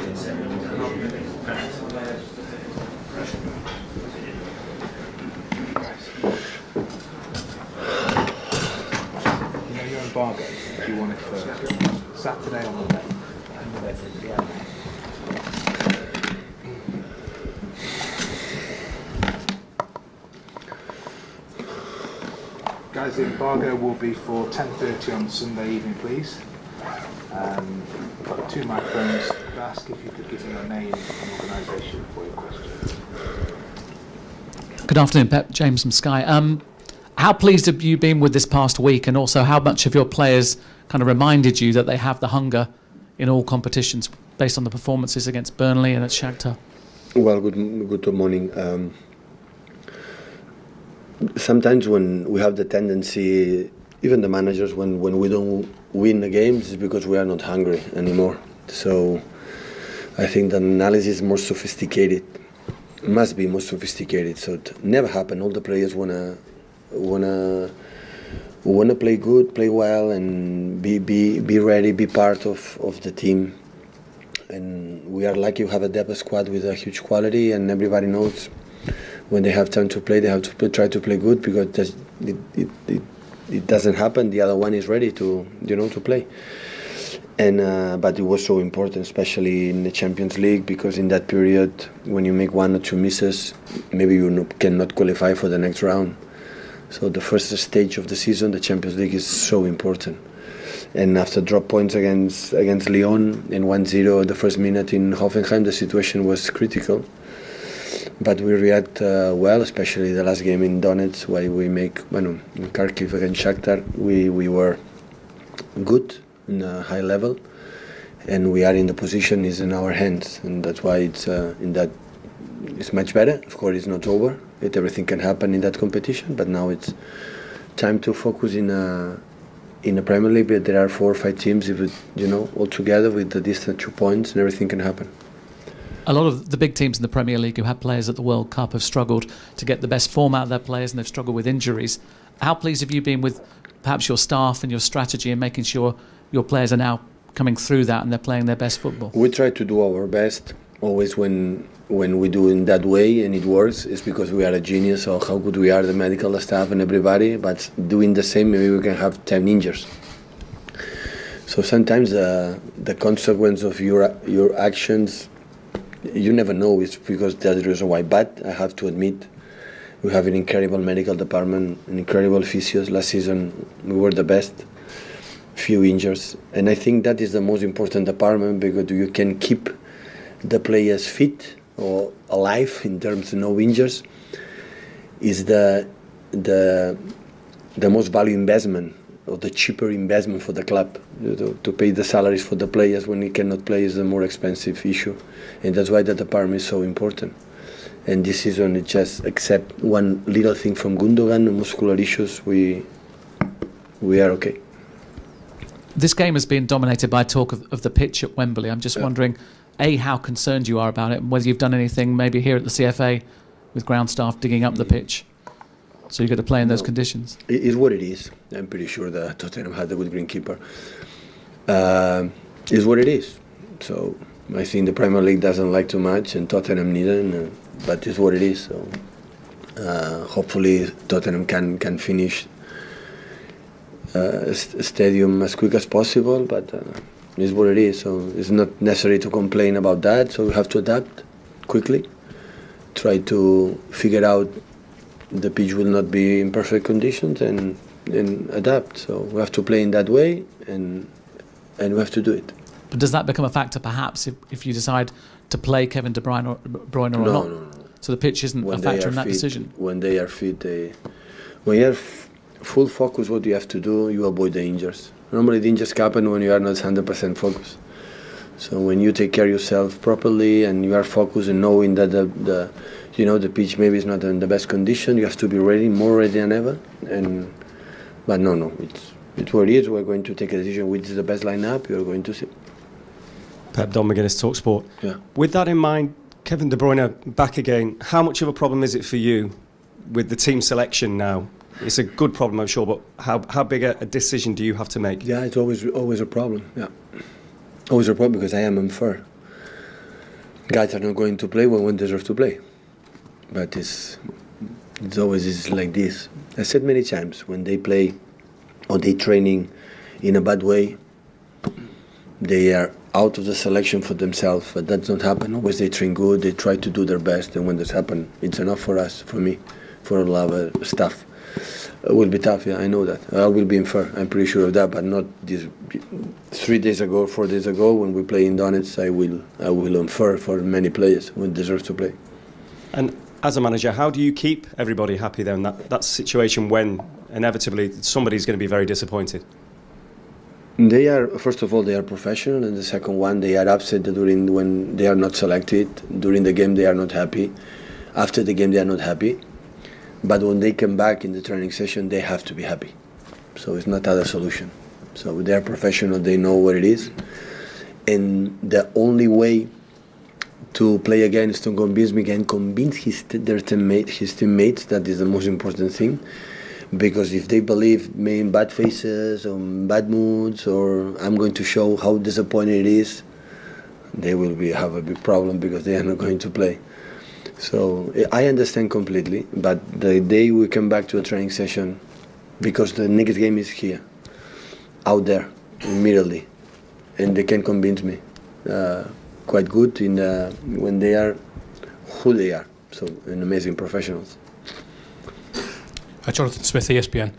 Your embargo, if you want it for Saturday or Monday. Guys, the embargo will be for 10:30 on Sunday evening, please. Got 2 microphones. I'd ask if you could give me your name and organisation for your question. Good afternoon, Pep. James from Sky. How pleased have you been with this past week, and also how much of your players kind of reminded you that they have the hunger in all competitions based on the performances against Burnley and at Shakhtar? Well, good morning. Sometimes when we have the tendency, even the managers, when we don't win the games, it's because we are not hungry anymore. So I think the analysis is more sophisticated. It must be more sophisticated. So it never happened. All the players wanna play good, play well, and be ready, be part of the team. And we are lucky to have a depth squad with a huge quality, and everybody knows when they have time to play, they have to try to play good, because it doesn't happen. The other one is ready to play. And but it was so important, especially in the Champions League, because in that period, when you make 1 or 2 misses, maybe you cannot qualify for the next round. So the first stage of the season, the Champions League, is so important. And after drop points against Lyon in 1-0 the first minute in Hoffenheim, the situation was critical. But we react well, especially the last game in Donetsk, where we make, in Kharkiv against Shakhtar, we were good in a high level, and we are in the position is in our hands, and that's why it's much better. Of course, it's not over. Everything can happen in that competition, but now it's time to focus in the Premier League. But there are 4 or 5 teams, all together with the distant 2 points, and everything can happen. A lot of the big teams in the Premier League who had players at the World Cup have struggled to get the best form out of their players, and they've struggled with injuries. How pleased have you been with perhaps your staff and your strategy and making sure your players are now coming through that and they're playing their best football? We try to do our best. Always when we do in that way and it works, it's because we are a genius, or how good we are, the medical staff and everybody. But doing the same, maybe we can have 10 injuries. So sometimes the consequence of your actions, you never know. It's because that's the reason why. But I have to admit, we have an incredible medical department, an incredible physios. Last season we were the best. Few injuries, and I think that is the most important department, because you can keep the players fit or alive in terms of no injuries. Is the most value investment, or the cheaper investment for the club. To pay the salaries for the players when he cannot play is a more expensive issue, and that's why the department is so important. And this season, it just except one little thing from Gundogan, muscular issues, we are okay. This game has been dominated by talk of the pitch at Wembley. I'm just wondering, A, how concerned you are about it, and whether you've done anything maybe here at the CFA with ground staff digging up the pitch so you get to play in those conditions. It is what it is. I'm pretty sure that Tottenham had a good greenkeeper. It's what it is. So I think the Premier League doesn't like too much, and Tottenham neither, but it's what it is. So hopefully Tottenham can finish stadium as quick as possible, but it's what it is. So it's not necessary to complain about that. So we have to adapt quickly, try to figure out the pitch will not be in perfect conditions, and adapt. So we have to play in that way, and we have to do it. But does that become a factor perhaps if you decide to play Kevin De Bruyne or not? No. So the pitch isn't a factor in that decision? When they are fit, when you have full focus, what you have to do, you avoid the injuries. Normally the injuries happen when you are not 100% focused. So when you take care of yourself properly and you are focused and knowing that the pitch maybe is not in the best condition, you have to be ready, more ready than ever. But no, it's what it is. We're going to take a decision which is the best lineup. You're going to see. Pep, Don McGuinness, TalkSport. Yeah. With that in mind, Kevin De Bruyne back again. How much of a problem is it for you with the team selection now? It's a good problem, I'm sure, but how big a decision do you have to make? Yeah, it's always a problem. Yeah, always a problem because I am unfair. Guys are not going to play when one deserves to play. But it's always like this. I said many times, when they play or they training in a bad way, they are out of the selection for themselves. But that doesn't happen. Always they train good, they try to do their best, and when this happens, it's enough for us, for me, for all our staff. It will be tough, yeah, I know that. I will be unfair, I'm pretty sure of that, but not this 3 days ago, 4 days ago, when we play in Donetsk, I will unfair for many players who deserve to play. And as a manager, how do you keep everybody happy then? That situation when inevitably somebody's going to be very disappointed. They are, first of all, they are professional, and the second one, they are upset when they are not selected. During the game, they are not happy. After the game, they are not happy. But when they come back in the training session, they have to be happy. So it's not other solution. So they are professional, they know what it is. And the only way to play again is to convince Mikel and convince his teammates, that is the most important thing. Because if they believe me in bad faces or bad moods, or I'm going to show how disappointed it is, they will have a big problem because they are not going to play. So I understand completely, but the day we come back to a training session, because the next game is here, out there, immediately, and they can convince me quite good when they are who they are. So, an amazing professionals. Jonathan Smith, ESPN.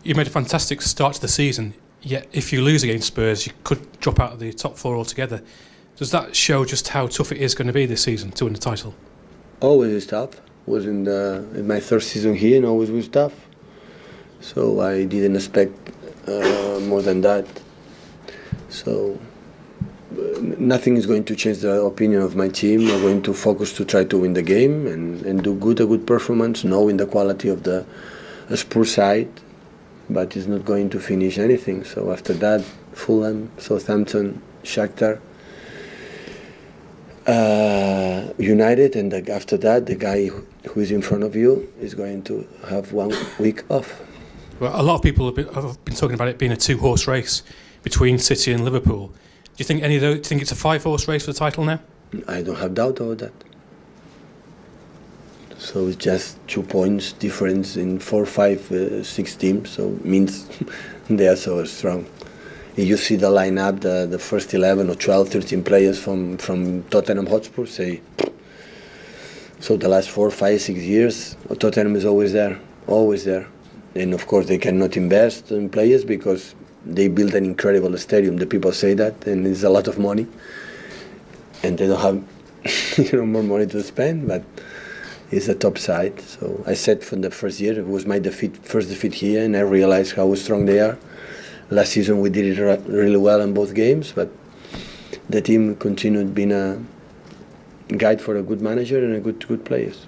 You made a fantastic start to the season, yet if you lose against Spurs, you could drop out of the top four altogether. Does that show just how tough it is going to be this season to win the title? Always is tough. Was in my third season here, and always was tough. So I didn't expect more than that. So nothing is going to change the opinion of my team. We're going to focus to try to win the game and do a good performance, knowing the quality of the Spurs side, but it's not going to finish anything. So after that, Fulham, Southampton, Shakhtar, United, and after that, the guy who is in front of you is going to have 1 week off. Well, a lot of people have been talking about it being a two-horse race between City and Liverpool. Do you think do you think it's a 5-horse race for the title now? I don't have doubt about that. So it's just 2 points difference in 4, 5, 6 teams. So it means they are so strong. If you see the lineup, the first 11 or 12, 13 players from Tottenham Hotspur, say, so the last 4, 5, 6 years, Tottenham is always there. And of course they cannot invest in players because they built an incredible stadium. The people say that, and it's a lot of money, and they don't have more money to spend, but it's a top side. So I said from the first year, it was my first defeat here, and I realized how strong they are. Last season we did it really well in both games, but the team continued being a guide for a good manager and a good players.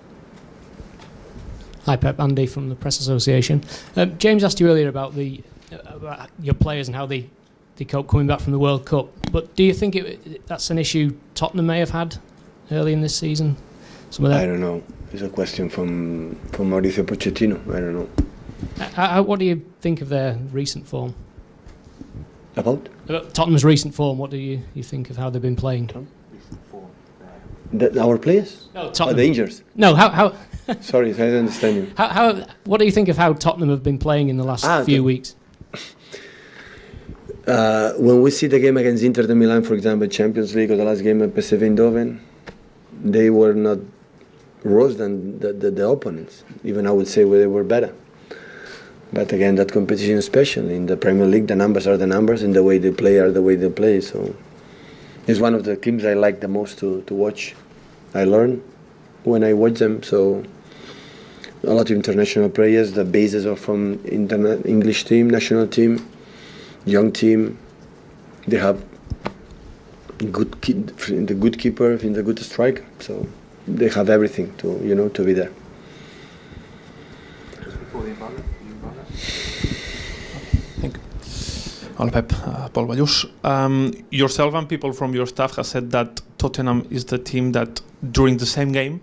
Hi Pep, Andy from the Press Association. James asked you earlier about your players and how they cope coming back from the World Cup, but do you think that's an issue Tottenham may have had early in this season? I don't know. It's a question from Mauricio Pochettino. I don't know. What do you think of their recent form? About Tottenham's recent form, what do you think of how they've been playing? Recent form. Our players? No, Tottenham. The injuries? No, how Sorry, I don't understand you. What do you think of how Tottenham have been playing in the last few weeks? When we see the game against Inter de Milan, for example, Champions League, or the last game at PSV Eindhoven, they were not worse than the opponents. Even I would say they were better. But again, that competition is special. In the Premier League, the numbers are the numbers, and the way they play are the way they play. So it's one of the teams I like the most to watch. I learn when I watch them. So a lot of international players. The bases are from English team, national team, young team. They have the good keeper, the good striker. So they have everything to be there. Just before the embargo. Hola Pep, Paul Bayus. Yourself and people from your staff have said that Tottenham is the team that during the same game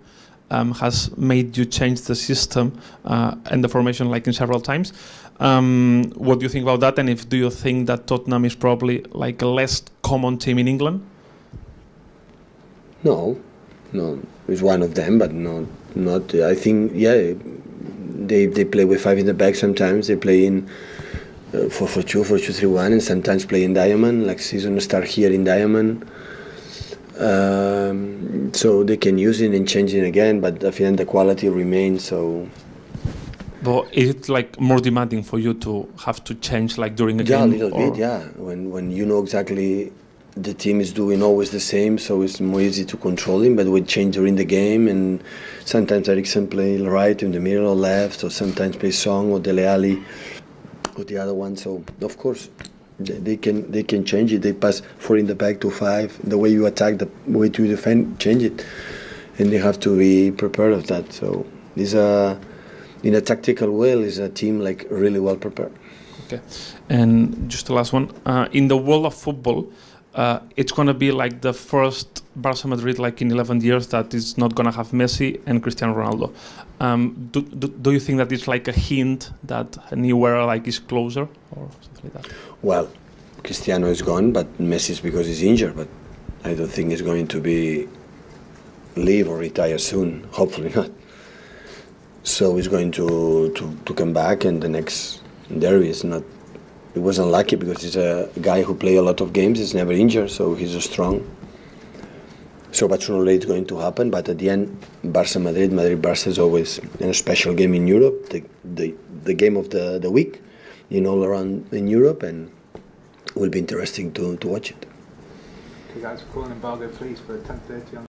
has made you change the system and the formation like in several times. What do you think about that, and do you think that Tottenham is probably like a less common team in England? No, No, it's one of them, but not. I think they play with 5 in the back. Sometimes they play in 4-4-2, 4-2-3-1, and sometimes play in diamond. Like season start here in diamond. So they can use it and change it again, but at the end the quality remains. So. But is it like more demanding for you to have to change like during a game? Yeah, a little bit. Yeah, when you know exactly the team is doing always the same, so it's more easy to control him. But we change during the game, and sometimes Eriksen play right in the middle or left, or sometimes play Song or Dele Alli or the other one. So of course they can change it. They pass 4 in the back to 5. The way you attack, the way you defend, change it, and they have to be prepared of that. So these are. In a tactical way, is a team like really well prepared. Okay, and just the last one. In the world of football, it's going to be like the first Barca Madrid like in 11 years that is not going to have Messi and Cristiano Ronaldo. Do you think that it's like a hint that a new era like is closer or something like that? Well, Cristiano is gone, but Messi is because he's injured. But I don't think he's going to be leave or retire soon. Hopefully not. So he's going to come back, and the next derby is not. It was unlucky because he's a guy who plays a lot of games. He's never injured, so he's strong. So but sooner or later it's going to happen. But at the end, Barca Madrid, Madrid Barca is always a special game in Europe. The game of the week, all around in Europe, and it will be interesting to watch it. Okay, guys, call an embargo, please, for 10:30 on.